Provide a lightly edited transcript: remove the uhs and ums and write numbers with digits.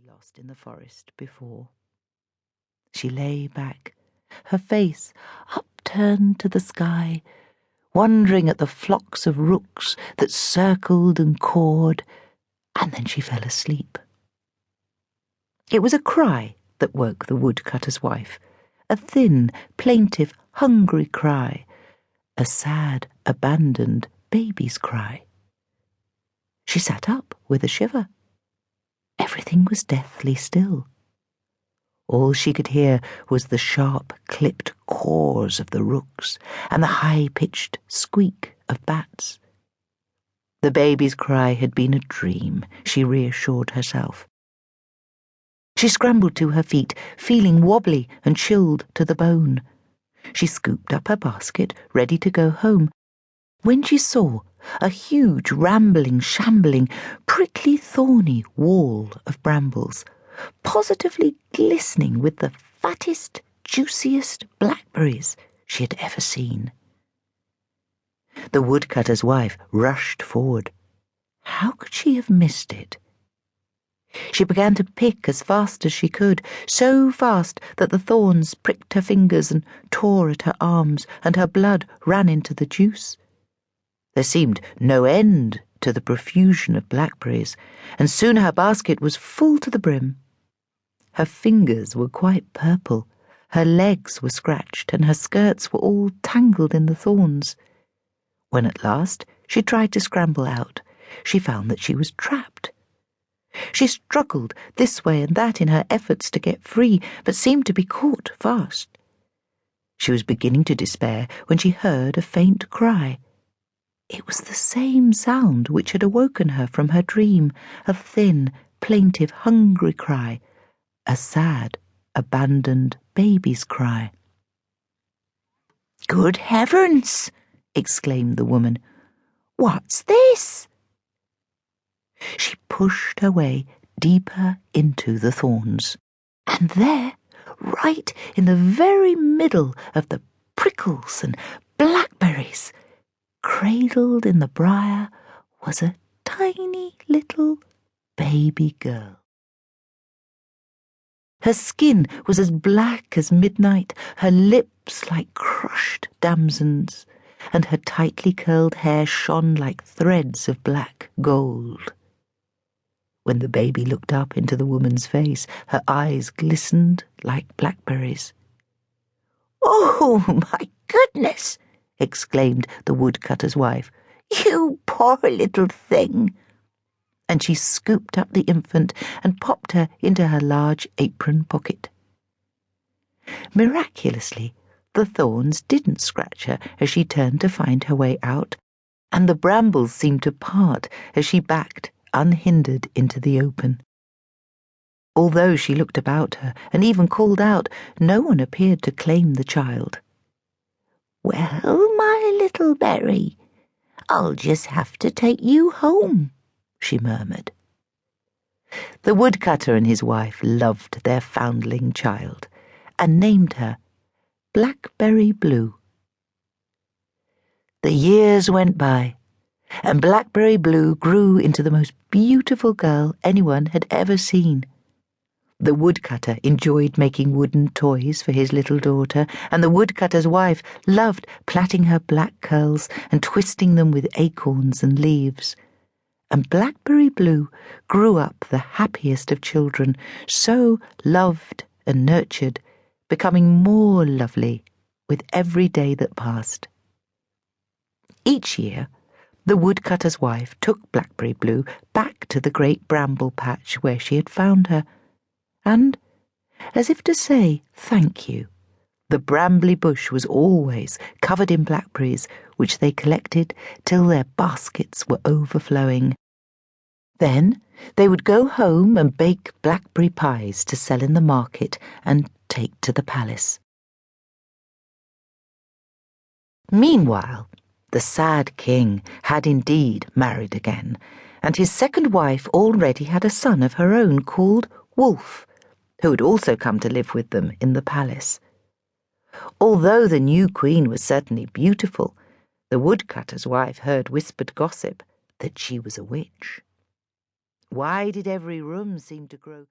lost in the forest before. She lay back, her face upturned to the sky, wondering at the flocks of rooks that circled and cawed, and then she fell asleep. It was a cry that woke the woodcutter's wife, a thin, plaintive, hungry cry, a sad, abandoned baby's cry. She sat up with a shiver. Everything was deathly still. All she could hear was the sharp, clipped caws of the rooks and the high-pitched squeak of bats. The baby's cry had been a dream, she reassured herself. She scrambled to her feet, feeling wobbly and chilled to the bone. She scooped up her basket, ready to go home, when she saw a huge, rambling, shambling, prickly, thorny wall of brambles, positively glistening with the fattest, juiciest blackberries she had ever seen. The woodcutter's wife rushed forward. How could she have missed it? She began to pick as fast as she could, so fast that the thorns pricked her fingers and tore at her arms, and her blood ran into the juice. There seemed no end to the profusion of blackberries, and soon her basket was full to the brim. Her fingers were quite purple, her legs were scratched, and her skirts were all tangled in the thorns. When at last she tried to scramble out, she found that she was trapped. She struggled this way and that in her efforts to get free, but seemed to be caught fast. She was beginning to despair when she heard a faint cry. It was the same sound which had awoken her from her dream, a thin, plaintive, hungry cry, a sad, abandoned baby's cry. "Good heavens!" exclaimed the woman. "What's this?" She pushed her way deeper into the thorns, and there, right in the very middle of the prickles and blackberries, cradled in the briar, was a tiny little baby girl. Her skin was as black as midnight, her lips like crushed damsons, and her tightly curled hair shone like threads of black gold. When the baby looked up into the woman's face, her eyes glistened like blackberries. "Oh, my goodness!" exclaimed the woodcutter's wife. "You poor little thing!" And she scooped up the infant and popped her into her large apron pocket. Miraculously, the thorns didn't scratch her as she turned to find her way out, and the brambles seemed to part as she backed unhindered into the open. Although she looked about her and even called out, no one appeared to claim the child. "Well, my little berry, I'll just have to take you home," she murmured. The woodcutter and his wife loved their foundling child and named her Blackberry Blue. The years went by, and Blackberry Blue grew into the most beautiful girl anyone had ever seen. The woodcutter enjoyed making wooden toys for his little daughter, and the woodcutter's wife loved plaiting her black curls and twisting them with acorns and leaves. And Blackberry Blue grew up the happiest of children, so loved and nurtured, becoming more lovely with every day that passed. Each year, the woodcutter's wife took Blackberry Blue back to the great bramble patch where she had found her, and, as if to say thank you, the brambly bush was always covered in blackberries, which they collected till their baskets were overflowing. Then they would go home and bake blackberry pies to sell in the market and take to the palace. Meanwhile, the sad king had indeed married again, and his second wife already had a son of her own called Wolf, who had also come to live with them in the palace. Although the new queen was certainly beautiful, the woodcutter's wife heard whispered gossip that she was a witch. Why did every room seem to grow